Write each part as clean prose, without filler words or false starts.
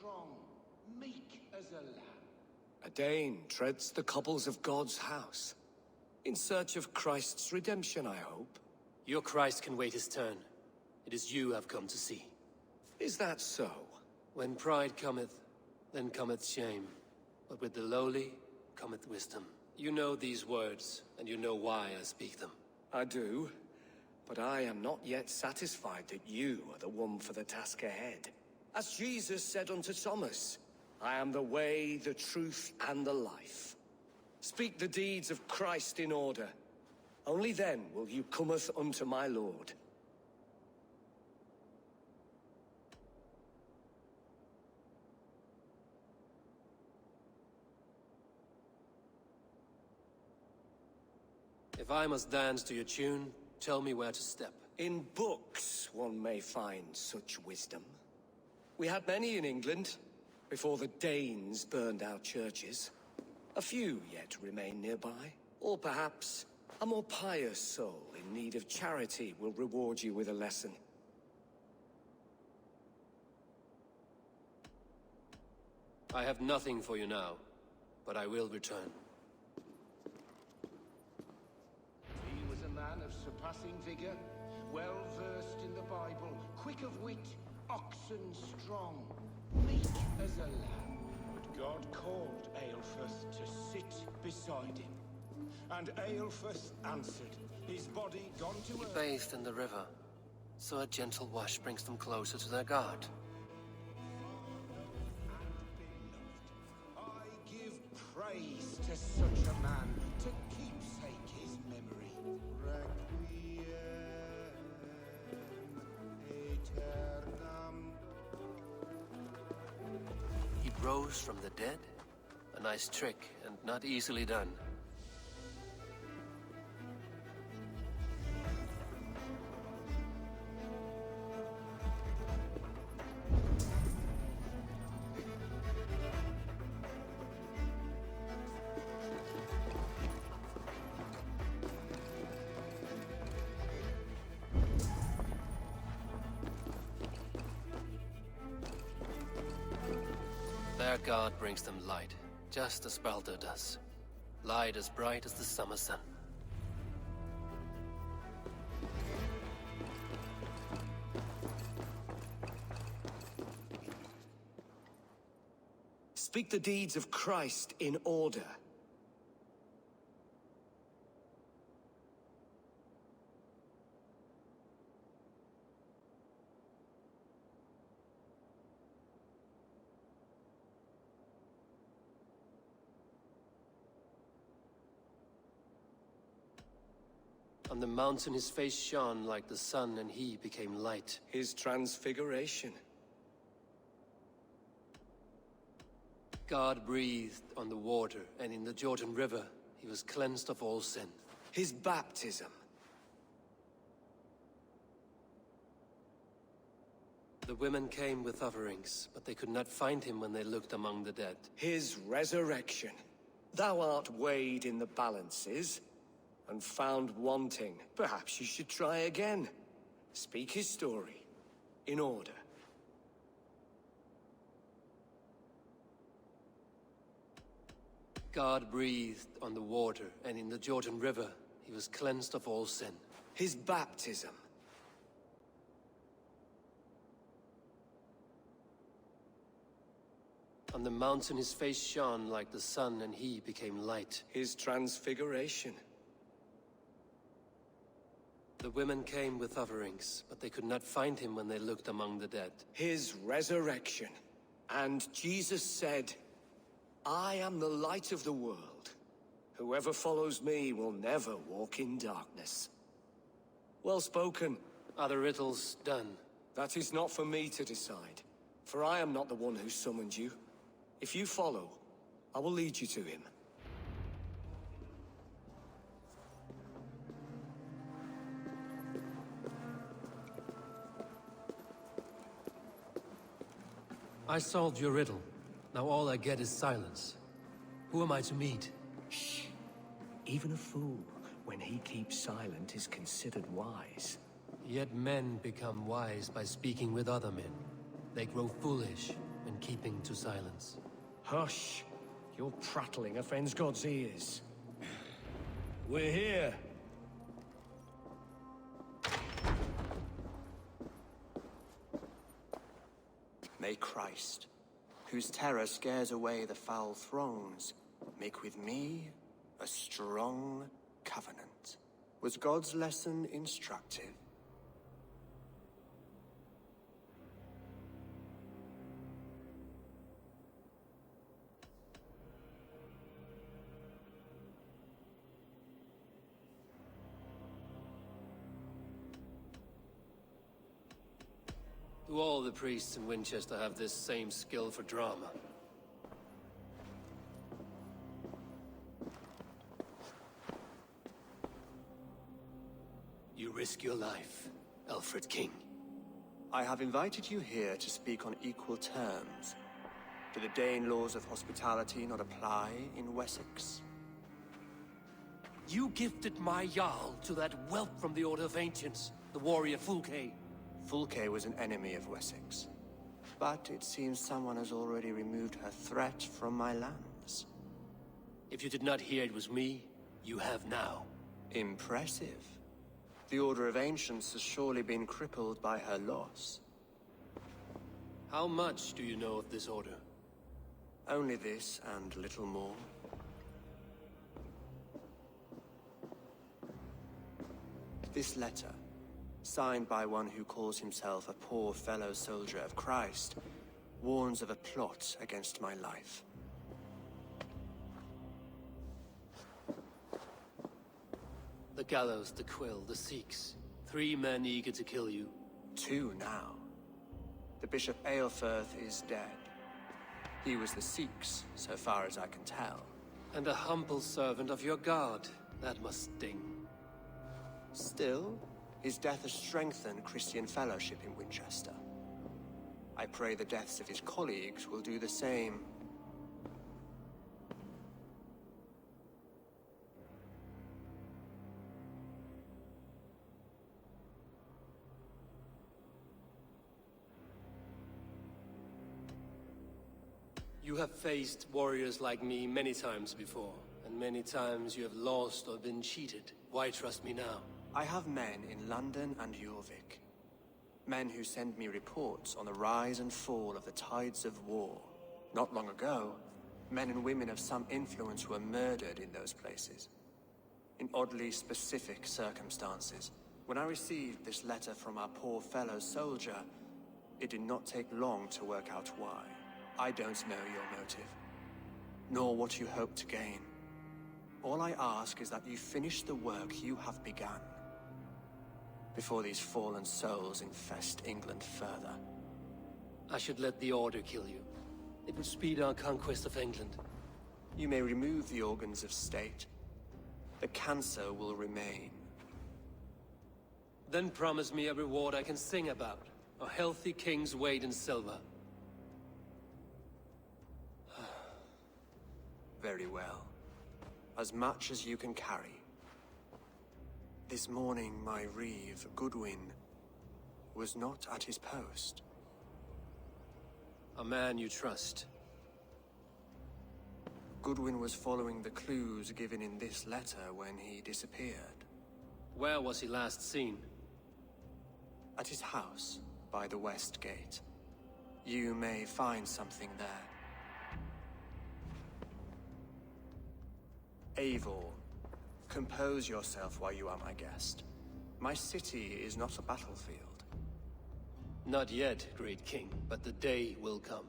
strong, meek as a lamb. A Dane treads the cobbles of God's house. In search of Christ's redemption, I hope. Your Christ can wait his turn. It is you I've come to see. Is that so? When pride cometh, then cometh shame. But with the lowly cometh wisdom. You know these words, and you know why I speak them. I do, but I am not yet satisfied that you are the one for the task ahead. As Jesus said unto Thomas, I am the way, the truth, and the life. Speak the deeds of Christ in order. Only then will you cometh unto my Lord. If I must dance to your tune, tell me where to step. In books one may find such wisdom. We had many in England, before the Danes burned our churches. A few yet remain nearby. Or perhaps a more pious soul in need of charity will reward you with a lesson. I have nothing for you now, but I will return. He was a man of surpassing vigor, well versed in the Bible, quick of wit, oxen strong, meek as a lamb. But God called Aelfirth to sit beside him. And Aelfirth answered, his body gone to He earth. bathed in the river, so a gentle wash brings them closer to their God. I give praise to such a man, to keepsake his memory. Requiem aeternam. He rose from the dead? A nice trick, and not easily done. Their God brings them light, just as Baldur does. Light as bright as the summer sun. Speak the deeds of Christ in order. On the mountain his face shone like the sun, and he became light. His transfiguration. God breathed on the water, and in the Jordan River he was cleansed of all sin. His baptism. The women came with offerings, but they could not find him when they looked among the dead. His resurrection. Thou art weighed in the balances, and found wanting. Perhaps you should try again. Speak his story, in order. God breathed on the water, and in the Jordan River he was cleansed of all sin. His baptism. On the mountain his face shone like the sun, and he became light. His transfiguration. The women came with offerings, but they could not find him when they looked among the dead. His resurrection. And Jesus said, I am the light of the world. Whoever follows me will never walk in darkness. Well spoken. Are the riddles done? That is not for me to decide, for I am not the one who summoned you. If you follow, I will lead you to him. I solved your riddle. Now all I get is silence. Who am I to meet? Shh. Even a fool, when he keeps silent, is considered wise. Yet men become wise by speaking with other men. They grow foolish when keeping to silence. Hush! You're prattling offends God's ears. We're here. May Christ, whose terror scares away the foul throngs, make with me a strong covenant. Was God's lesson instructive? Do all the priests in Winchester have this same skill for drama? You risk your life, Alfred King. I have invited you here to speak on equal terms. Do the Dane laws of hospitality not apply in Wessex? You gifted my Jarl to that whelp from the Order of Ancients, the warrior Fulke. Fulke was an enemy of Wessex. But it seems someone has already removed her threat from my lands. If you did not hear it was me, you have now. Impressive. The Order of Ancients has surely been crippled by her loss. How much do you know of this order? Only this and little more. This letter, signed by one who calls himself a poor fellow soldier of Christ, warns of a plot against my life. The gallows, the quill, the Sikhs. 3 men eager to kill you. 2 now. The Bishop Aelfirth is dead. He was the Sikhs, so far as I can tell. And a humble servant of your god. That must sting. Still, his death has strengthened Christian fellowship in Winchester. I pray the deaths of his colleagues will do the same. You have faced warriors like me many times before, and many times you have lost or been cheated. Why trust me now? I have men in London and Jorvik. Men who send me reports on the rise and fall of the tides of war. Not long ago, men and women of some influence were murdered in those places. In oddly specific circumstances. When I received this letter from our poor fellow soldier, it did not take long to work out why. I don't know your motive, nor what you hope to gain. All I ask is that you finish the work you have begun, before these fallen souls infest England further. I should let the Order kill you. It would speed our conquest of England. You may remove the organs of state. The cancer will remain. Then promise me a reward I can sing about. A healthy king's weight in silver. Very well. As much as you can carry. This morning, my Reeve, Goodwin, was not at his post. A man you trust. Goodwin was following the clues given in this letter when he disappeared. Where was he last seen? At his house, by the West Gate. You may find something there. Eivor, compose yourself while you are my guest. My city is not a battlefield. Not yet, great king, but the day will come.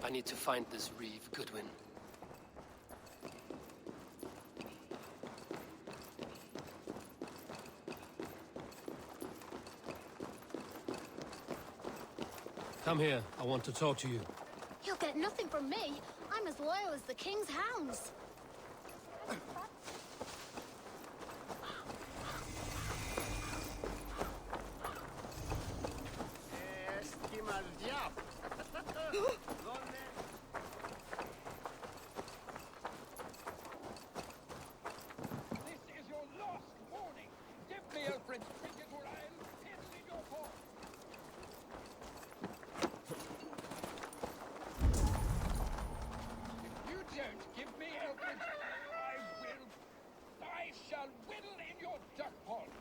I need to find this Reeve, Goodwin. Come here. I want to talk to you. You'll get nothing from me. I'm as loyal as the king's hounds. This is your last warning. Give me Alfred's trinket or I'll piddle in your paw. If you don't give me Alfred, I shall whittle in your duck pond.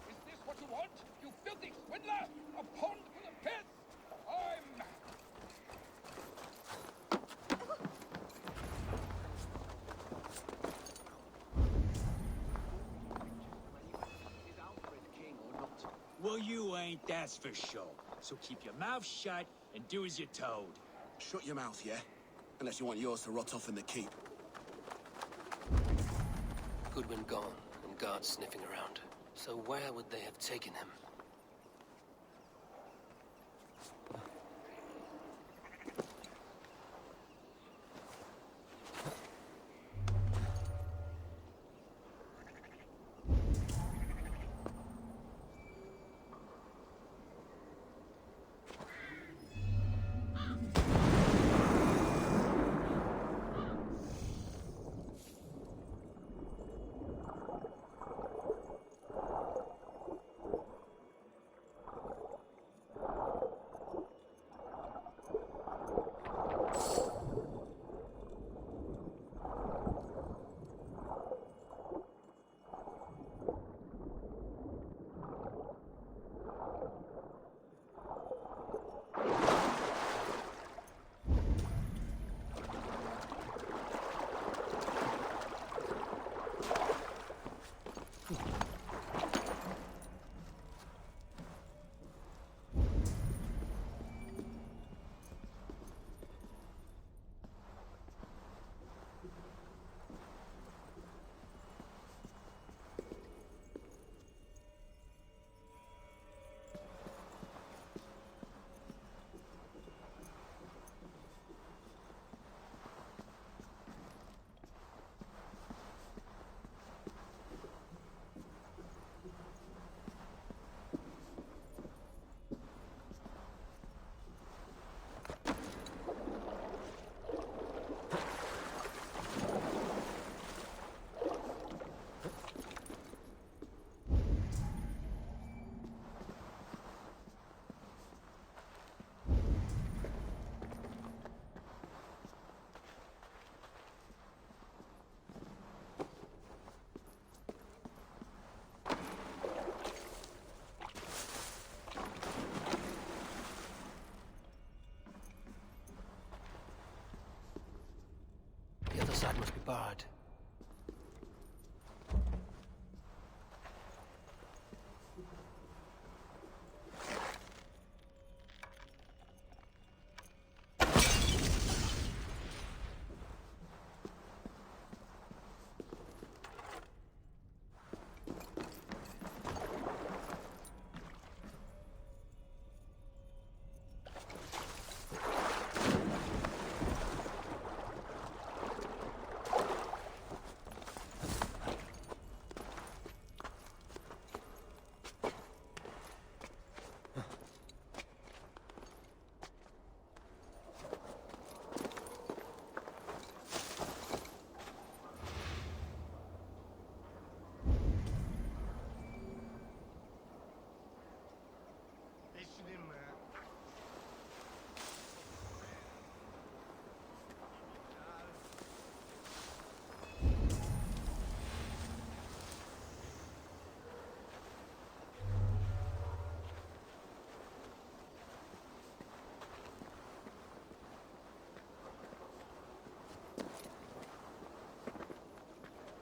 Is this what you want? You filthy swindler! A pond full of piss! I'm... Is Alfred king or not? Well, you ain't, that's for sure. So keep your mouth shut and do as you're told. Shut your mouth, yeah? Unless you want yours to rot off in the keep. Goodwin gone, and guards sniffing around. So where would they have taken him? The other side must be barred.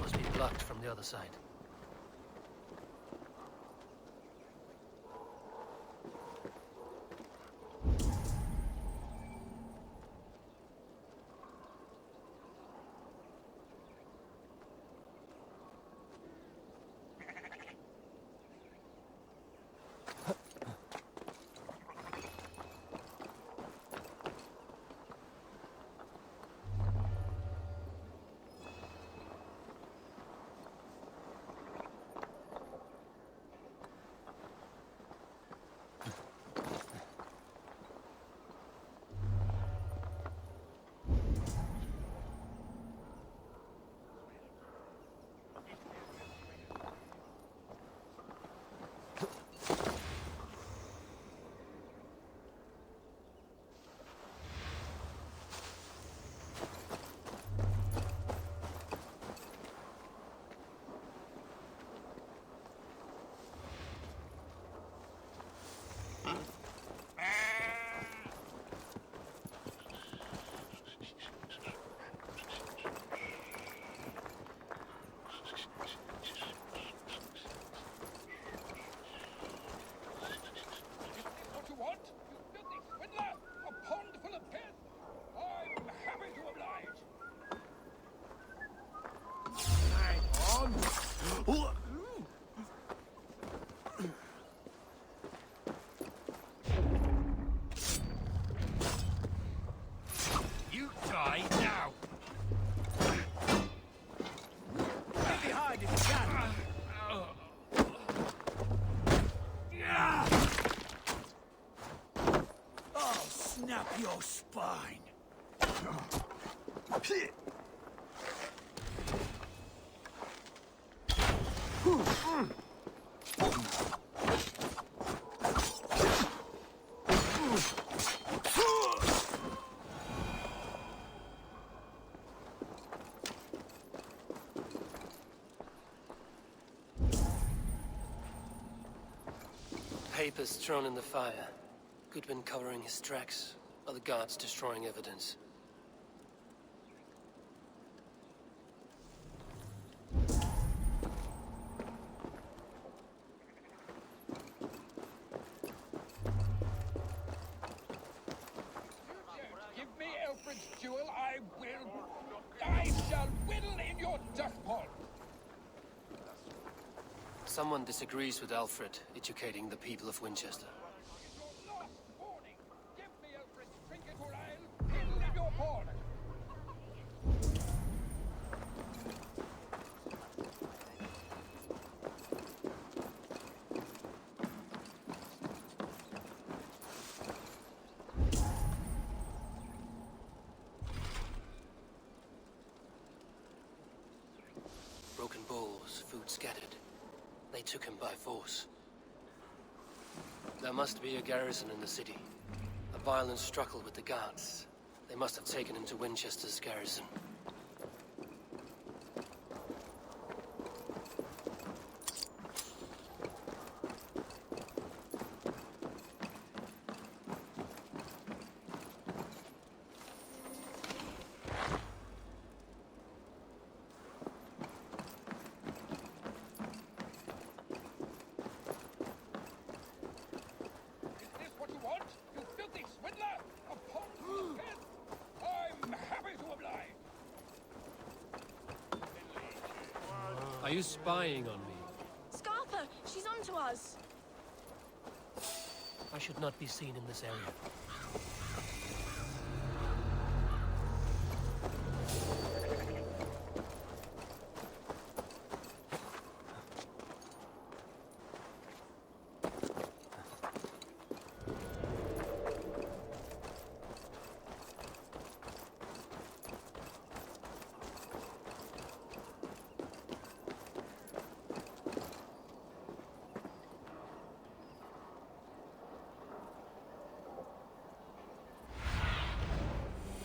Must be blocked from the other side. your spine. Papers thrown in the fire. Goodwin covering his tracks, or the guards destroying evidence. Give me Alfred's jewel, I shall whittle in your dustpan. Someone disagrees with Alfred educating the people of Winchester. Your last warning. Give me Alfred's trinket or I'll whittle in your pawn. Broken bowls, food scattered. They took him by force. There must be a garrison in the city. A violent struggle with the guards. They must have taken him to Winchester's garrison. Are you spying on me? Scarpa, she's onto us. I should not be seen in this area.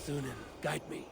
Thunin, guide me.